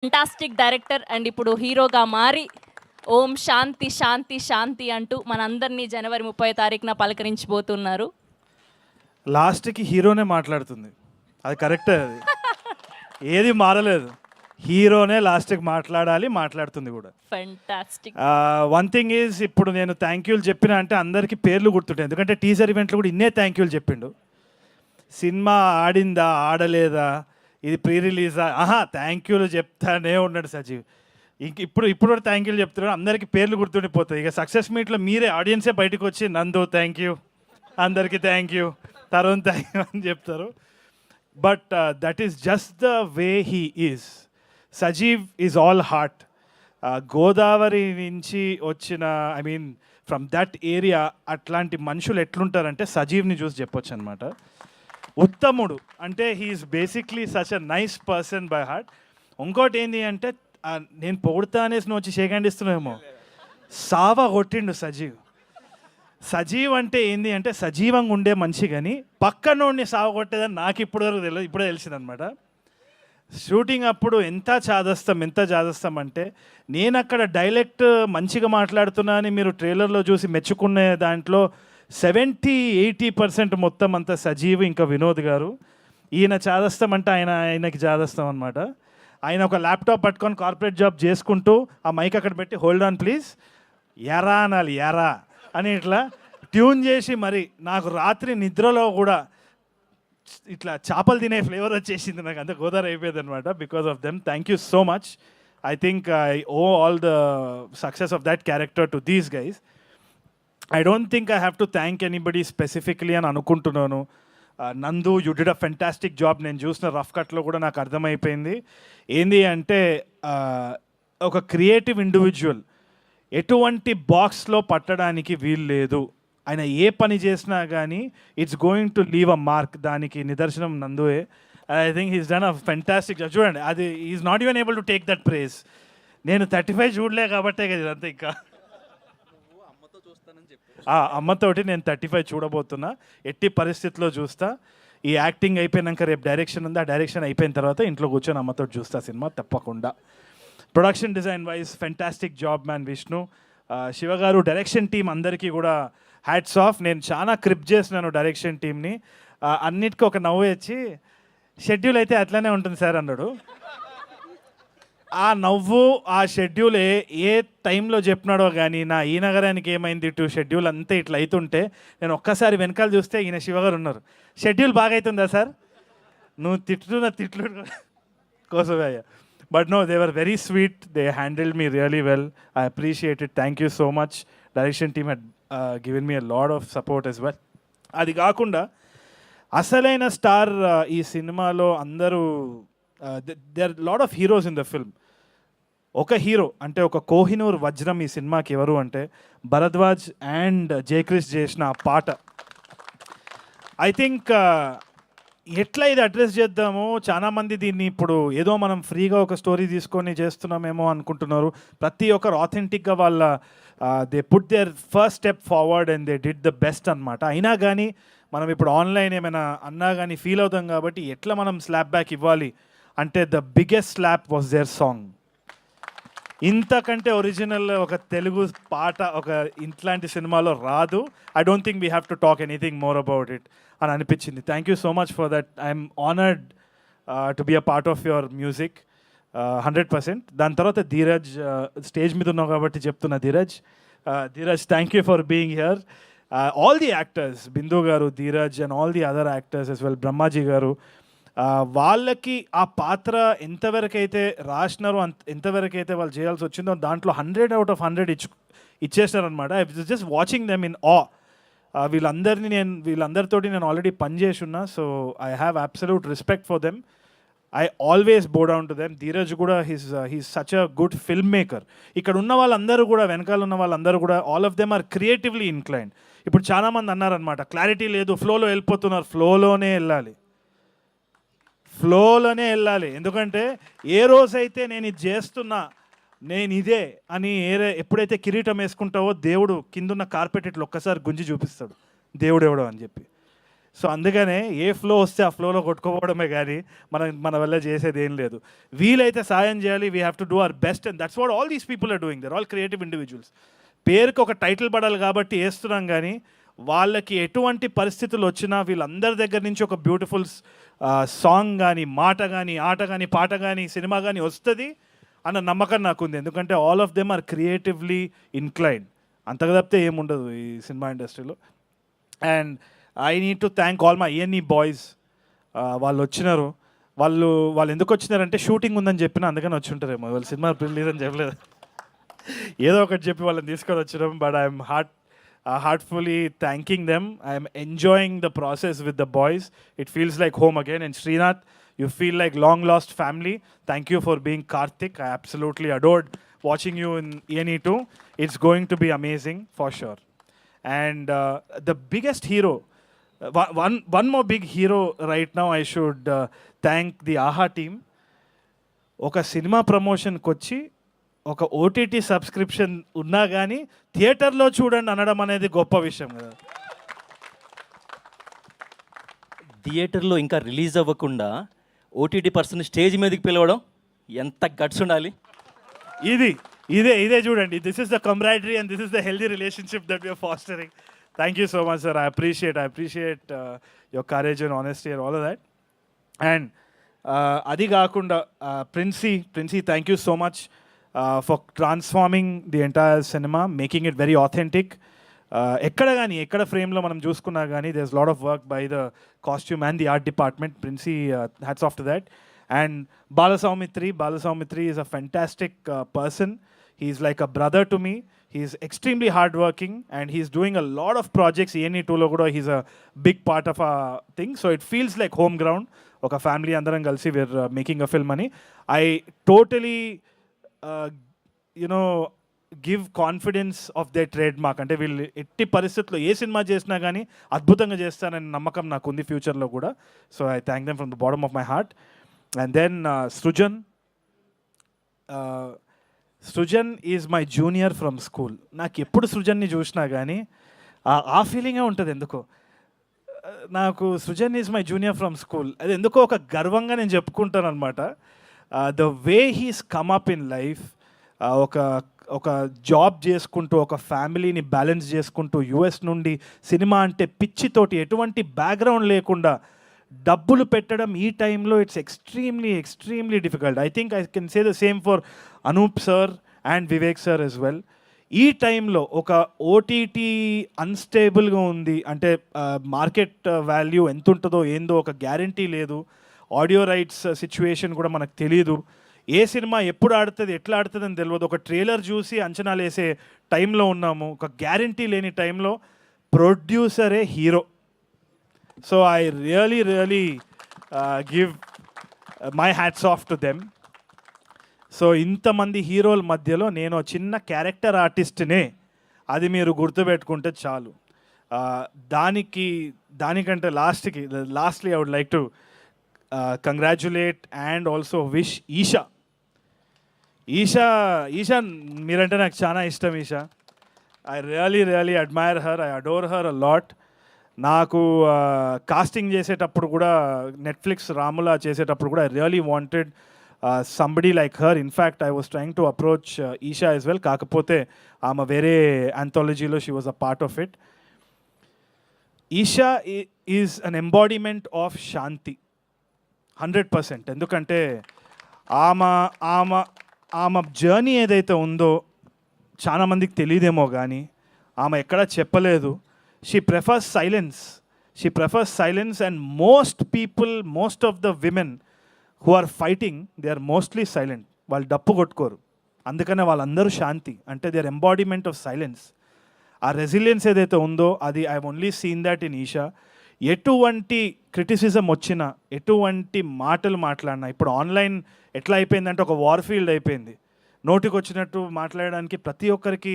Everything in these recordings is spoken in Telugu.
ఫెంటాస్టిక్ డైరెక్టర్ అండ్ ఇప్పుడు హీరోగా మారి ఓం శాంతి శాంతి శాంతి అంటూ మనందరినీ జనవరి 30 తారీఖున పలకరించబోతున్నారు. లాస్ట్కి హీరోనే మాట్లాడుతుంది, అది కరెక్టే. అది ఏది మారలేదు, హీరోనే లాస్ట్కి మాట్లాడాలి, మాట్లాడుతుంది కూడా. ఫెంటాస్టిక్. వన్ థింగ్ ఈజ్, ఇప్పుడు నేను థ్యాంక్ యూలు చెప్పిన అంటే అందరికీ పేర్లు గుర్తుంటాయి, ఎందుకంటే టీజర్ ఈవెంట్లో కూడా ఇన్నే థ్యాంక్ యూలు చెప్పిండు. సినిమా ఆడిందా ఆడలేదా, ఇది ప్రీ రిలీజా, థ్యాంక్ యూలు చెప్తానే ఉన్నాడు సజీవ్. ఇప్పుడు కూడా థ్యాంక్ యూలు చెప్తున్నాడు, అందరికీ పేర్లు గుర్తుండిపోతాయి. ఇక సక్సెస్ మీట్లో మీరే ఆడియన్సే బయటకు వచ్చి నందు థ్యాంక్ యూ, అందరికీ thank you, Tarun thank you అని చెప్తారు. But that is just the way he is. Sajeev is all heart. Godavari నుంచి వచ్చిన, I mean from that area, అట్లాంటి మనుషులు ఎట్లుంటారంటే సజీవ్ని చూసి చెప్పొచ్చు అనమాట. ఉత్తముడు అంటే he is basically such a nice person by heart. ఇంకోటి ఏంటి అంటే, నేను పొగుడుతా అనేసి నువ్వు వచ్చి షేక్ హ్యాండ్ ఇస్తున్నావేమో, సావా కొట్టిండు సజీవ్. సజీవ్ అంటే ఏంది అంటే సజీవంగా ఉండే మనిషి, కానీ పక్కనోడిని సావ కొట్టేదని నాకు ఇప్పటివరకు తెలియదు, ఇప్పుడే తెలిసిందనమాట. షూటింగ్ అప్పుడు ఎంత చాదస్తాం అంటే, నేను అక్కడ డైలెక్ట్ మంచిగా మాట్లాడుతున్నా అని మీరు ట్రైలర్లో చూసి మెచ్చుకునే దాంట్లో 70-80% మొత్తం అంతా సజీవ్ ఇంకా వినోద్ గారు. ఈయన చాదస్తాం అంటే ఆయనకి చాదస్తాం అనమాట. ఆయన ఒక ల్యాప్టాప్ పట్టుకొని కార్పొరేట్ జాబ్ చేసుకుంటూ ఆ మైక్ అక్కడ పెట్టి హోల్డ్ ఆన్ ప్లీజ్ ఎరా అనాలి, ఎరా అని ఇట్లా ట్యూన్ చేసి, మరి నాకు రాత్రి నిద్రలో కూడా ఇట్లా చేపలు తినే ఫ్లేవర్ వచ్చేసింది, నాకు అంత గోదావరి అయిపోయింది అనమాట because of them. Thank you so much. I think I owe all the success of that character to these guys. I don't think I have to thank anybody specifically అని అనుకుంటున్నాను. Nandu, you did a fantastic job. నేను చూసిన రఫ్ కట్లో కూడా నాకు అర్థమైపోయింది ఏంది అంటే, ఒక క్రియేటివ్ ఇండివిజువల్ ఎటువంటి బాక్స్లో పట్టడానికి వీలు లేదు. ఆయన ఏ పని చేసినా కానీ it's going to leave a mark. దానికి నిదర్శనం నందువే. I think he's done a fantastic job. చూడండి, అది is not even able to take that praise. నేను 35 చూడలే కాబట్టే కదా ఇదంతా. ఇంకా అమ్మతోటి నేను 35 చూడబోతున్నా, ఎట్టి పరిస్థితిలో చూస్తా. ఈ యాక్టింగ్ అయిపోయినాక రేపు డైరెక్షన్ ఉంది, ఆ డైరెక్షన్ అయిపోయిన తర్వాత ఇంట్లో కూర్చొని అమ్మతో చూస్తా సినిమా తప్పకుండా. Production design wise fantastic job man Vishnu. Shiva గారు, డైరెక్షన్ టీం అందరికీ కూడా హ్యాట్స్ ఆఫ్. నేను చాలా క్రిప్ చేసినాను డైరెక్షన్ టీంని. అన్నిటికీ ఒక నవ్వు వచ్చి, షెడ్యూల్ అయితే అట్లనే ఉంటుంది సార్ అన్నాడు. ఆ నవ్వు, ఆ షెడ్యూల్ ఏ టైంలో చెప్పినాడో కానీ, నా ఈ నగరానికి ఏమైంది ఇటు షెడ్యూల్ అంతా ఇట్లా అవుతుంటే నేను ఒక్కసారి వెనకాల చూస్తే ఈయన శివగారు ఉన్నారు. షెడ్యూల్ బాగా అవుతుందా సార్, నువ్వు తిట్లు కోసమే అయ్యా. But no, they were very sweet, they handled me really well. I appreciate it. Thank you so much. Direction team had given me a lot of support as well. అది కాకుండా అసలైన స్టార్ ఈ సినిమాలో అందరూ, they are lot of heroes in the film. ఒక హీరో అంటే ఒక కోహినూర్ వజ్రం ఈ సినిమాకి ఎవరు అంటే భరద్వాజ్ అండ్ జయక్రిష్ చేసిన ఆ పాట. ఐ థింక్ ఎట్లా ఇది అడ్రస్ చేద్దామో, చాలామంది దీన్ని ఇప్పుడు ఏదో మనం ఫ్రీగా ఒక స్టోరీ తీసుకొని చేస్తున్నామేమో అనుకుంటున్నారు. ప్రతి ఒక్కరు ఆథెంటిక్గా వాళ్ళ they put their first step forward and they did the best అనమాట. అయినా కానీ మనం ఇప్పుడు ఆన్లైన్ ఏమైనా అన్నా కానీ ఫీల్ అవుతాం కాబట్టి, ఎట్లా మనం స్లాప్ బ్యాక్ ఇవ్వాలి అంటే the biggest slap was their song. ఇంతకంటే ఒరిజినల్ ఒక తెలుగు పాట ఒక ఇట్లాంటి సినిమాలో రాదు. I don't think we have to talk anything more about it అని అనిపించింది. Thank you so much for that. I'm honoured to be a part of your music 100%. దాని తర్వాత ధీరజ్, స్టేజ్ మీద ఉన్నావు కాబట్టి చెప్తున్నా, Dheeraj thank you for being here. All the actors, Bindu garu, Dheeraj and all the other actors as well, Brahmaji garu, వాళ్ళకి ఆ పాత్ర ఎంతవరకైతే రాసినారో ఎంతవరకైతే వాళ్ళు చేయాల్సి వచ్చిందో దాంట్లో 100 out of 100 ఇచ్చేసినారనమాట. I was just watching them in awe. వీళ్ళందరితోటి నేను ఆల్రెడీ పనిచేసి ఉన్నా, so I have absolute respect for them. I always bow down to them. Dheeraj కూడా he's such a good film maker. ఇక్కడ ఉన్న వాళ్ళందరూ కూడా, వెనకాల ఉన్న వాళ్ళందరూ కూడా, all of them are creatively inclined. ఇప్పుడు చాలామంది అన్నారనమాట క్లారిటీ లేదు, ఫ్లోలో వెళ్ళిపోతున్నారు. ఫ్లోలోనే వెళ్ళాలి. ఎందుకంటే ఏ రోజైతే నేను ఇది చేస్తున్నా, నేను ఇదే అని ఎప్పుడైతే కిరీటం వేసుకుంటావో, దేవుడు కిందున్న కార్పెట్ ఇట్లా ఒక్కసారి గుంజి చూపిస్తాడు, దేవుడు ఎవడో అని చెప్పి. సో అందుకనే ఏ ఫ్లో వస్తే ఆ ఫ్లోలో కొట్టుకోవడమే కానీ మన వల్ల చేసేది ఏం లేదు. వీలైతే సాయం చేయాలి, we have to do our best, and that's what all these people are doing. They're all creative individuals. పేరుకి ఒక టైటిల్ పడాలి కాబట్టి వేస్తున్నాం, కానీ వాళ్ళకి ఎటువంటి పరిస్థితులు వచ్చినా వీళ్ళందరి దగ్గర నుంచి ఒక బ్యూటిఫుల్ సాంగ్ కానీ, మాట కానీ, ఆట కానీ, పాట కానీ, సినిమా కానీ వస్తుంది అన్న నమ్మకం నాకు ఉంది. ఎందుకంటే all of them are creatively inclined. అంతగా తప్పితే ఏముండదు ఈ సినిమా ఇండస్ట్రీలో. And I need to thank all my ENE boys. వాళ్ళు వచ్చినారు. వాళ్ళు ఎందుకు వచ్చినారంటే షూటింగ్ ఉందని చెప్పిన, అందుకని వచ్చి ఉంటారేమో. వాళ్ళు సినిమా రిలీజ్ అని చెప్పలేదు, ఏదో ఒకటి చెప్పి వాళ్ళని తీసుకొని వచ్చినాం. But I'm heartfully thanking them. I am enjoying the process with the boys. It feels like home again. And Srinath, you feel like long lost family. Thank you for being Karthik. I absolutely adored watching you in ENE 2. It's going to be amazing for sure. And the biggest hero, one more big hero right now, I should thank the AHA team. Oka cinema promotion kochi ఒక OTT సబ్స్క్రిప్షన్ ఉన్నా కానీ థియేటర్లో చూడండి అనడం అనేది గొప్ప విషయం కదా. థియేటర్లో ఇంకా రిలీజ్ అవ్వకుండా OTT పర్సన్ స్టేజ్ మీదకి పిలవడం ఎంత గట్స్ ఉండాలి. ఇదే చూడండి. This is the camaraderie and this is the healthy relationship that we're fostering. Thank you so much sir. I appreciate your courage and honesty and all of that. And అది కాకుండా Princy thank you so much for transforming the entire cinema, making it very authentic. ఎక్కడ ఫ్రేమ్లో మనం చూసుకున్నా కానీ there's a lot of work by the costume and the art department. Princey, hats off to that. And Bala Saumitri is a fantastic person. He's like a brother to me. He's extremely hardworking and he's doing a lot of projects. ENE 2 lo kuda he's a big part of a thing. So it feels like home ground. Oka family andaram kalsi we're making a film ani. I totally give confidence of they trade mark. అంటే వీళ్ళు ఎట్టి పరిస్థితుల్లో ఏ సినిమా చేసినా కానీ అద్భుతంగా చేస్తానని నమ్మకం నాకు ఉంది ఫ్యూచర్లో కూడా. So I thank them from the bottom of my heart. And then Srujan is my junior from school. నాకు ఎప్పుడు సృజన్ని చూసినా కానీ ఆ ఫీలింగే ఉంటుంది ఎందుకో. నాకు Srujan is my junior from school, అది ఎందుకో ఒక గర్వంగా నేను చెప్పుకుంటాను అనమాట. The way he's come up in life, ఒక జాబ్ చేసుకుంటూ ఒక ఫ్యామిలీని బ్యాలెన్స్ చేసుకుంటూ US నుండి సినిమా అంటే పిచ్చితోటి ఎటువంటి బ్యాక్గ్రౌండ్ లేకుండా డబ్బులు పెట్టడం ఈ టైంలో it's extremely difficult. I think I can say the same for Anup sir and Vivek sir as well. ఈ టైంలో ఒక OTT అన్స్టేబుల్గా ఉంది అంటే మార్కెట్ వాల్యూ ఎంత ఉంటుందో ఏందో ఒక గ్యారంటీ లేదు. ఆడియో రైట్స్ సిచ్యువేషన్ కూడా మనకు తెలియదు. ఏ సినిమా ఎప్పుడు ఆడుతుంది ఎట్లా ఆడుతుంది అని తెలియదు. ఒక ట్రైలర్ చూసి అంచనాలు వేసే టైంలో ఉన్నాము. ఒక గ్యారంటీ లేని టైంలో ప్రొడ్యూసరే hero. So I really give my hats off to them. So ఇంతమంది హీరోల మధ్యలో నేను చిన్న క్యారెక్టర్ ఆర్టిస్ట్నే, అది మీరు గుర్తుపెట్టుకుంటే చాలు. దానికంటే lastly I would like to congratulate and also wish Esha మీరంటే నాకు చాలా ఇష్టం. I really admire her, I adore her a lot. నాకు కాస్టింగ్ చేసేటప్పుడు కూడా నెట్ఫ్లిక్స్ రాములా చేసేటప్పుడు కూడా I really wanted somebody like her. In fact I was trying to approach Esha as well. కాకపోతే ఆమె వేరే ఆంథాలజీలో she was a part of it. Esha is an embodiment of Shanti 100%. ఎందుకంటే ఆమె జర్నీ ఏదైతే ఉందో చాలామందికి తెలియదేమో కానీ ఆమె ఎక్కడా చెప్పలేదు. She prefers silence and most of the women who are fighting they are mostly silent. వాళ్ళు డప్పు కొట్టుకోరు, అందుకనే వాళ్ళందరూ శాంతి. అంటే they are embodiment of silence. ఆ రెసిలియన్స్ ఏదైతే ఉందో అది I only seen that in Esha. ఎటువంటి క్రిటిసిజం వచ్చినా, ఎటువంటి మాటలు మాట్లాడినా, ఇప్పుడు ఆన్లైన్ ఎట్లా అయిపోయిందంటే ఒక వార్ ఫీల్డ్ అయిపోయింది. నోటికి వచ్చినట్టు మాట్లాడడానికి ప్రతి ఒక్కరికి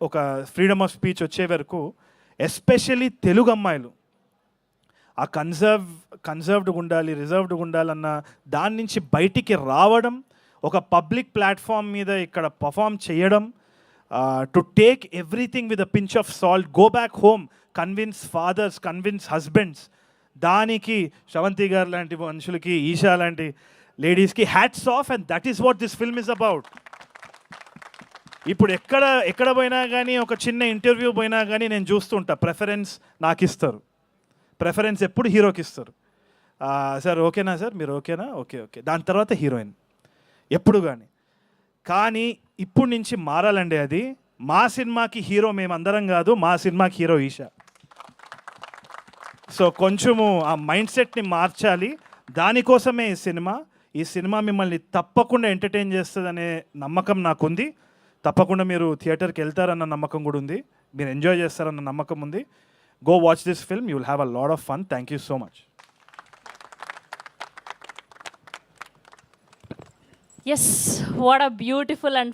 ఒక ఫ్రీడమ్ ఆఫ్ స్పీచ్ వచ్చే వరకు, ఎస్పెషల్లీ తెలుగు అమ్మాయిలు ఆ కన్సర్వ్డ్గా ఉండాలి, రిజర్వ్డ్గా ఉండాలన్న దాని నుంచి బయటికి రావడం, ఒక పబ్లిక్ ప్లాట్ఫామ్ మీద ఇక్కడ పర్ఫామ్ చేయడం, to take everything with a pinch of salt, go back home, convince fathers, convince husbands. దానికి శ్రవంతి గారు లాంటి మనుషులకి, ఈషా లాంటి లేడీస్కి hats off, and that is what this film is about. ఇప్పుడు ఎక్కడ పోయినా కానీ, ఒక చిన్న ఇంటర్వ్యూ పోయినా కానీ నేను చూస్తుంటా, ప్రెఫరెన్స్ నాకు ఇస్తారు. ప్రెఫరెన్స్ ఎప్పుడు హీరోకి ఇస్తారు. సార్ ఓకేనా సార్, మీరు ఓకేనా, ఓకే ఓకే, దాని తర్వాత హీరోయిన్ ఎప్పుడు కానీ ఇప్పుడు నుంచి మారాలండి అది. మా సినిమాకి హీరో మేమందరం కాదు, మా సినిమాకి హీరో ఈషా. సో కొంచెము ఆ మైండ్ సెట్ని మార్చాలి. దానికోసమే ఈ సినిమా మిమ్మల్ని తప్పకుండా ఎంటర్టైన్ చేస్తుందనే నమ్మకం నాకుంది. తప్పకుండా మీరు థియేటర్కి వెళ్తారన్న నమ్మకం కూడా ఉంది, మీరు ఎంజాయ్ చేస్తారన్న నమ్మకం ఉంది. Go watch this film, you will have a lot of fun. Thank you so much. Yes, what a beautiful and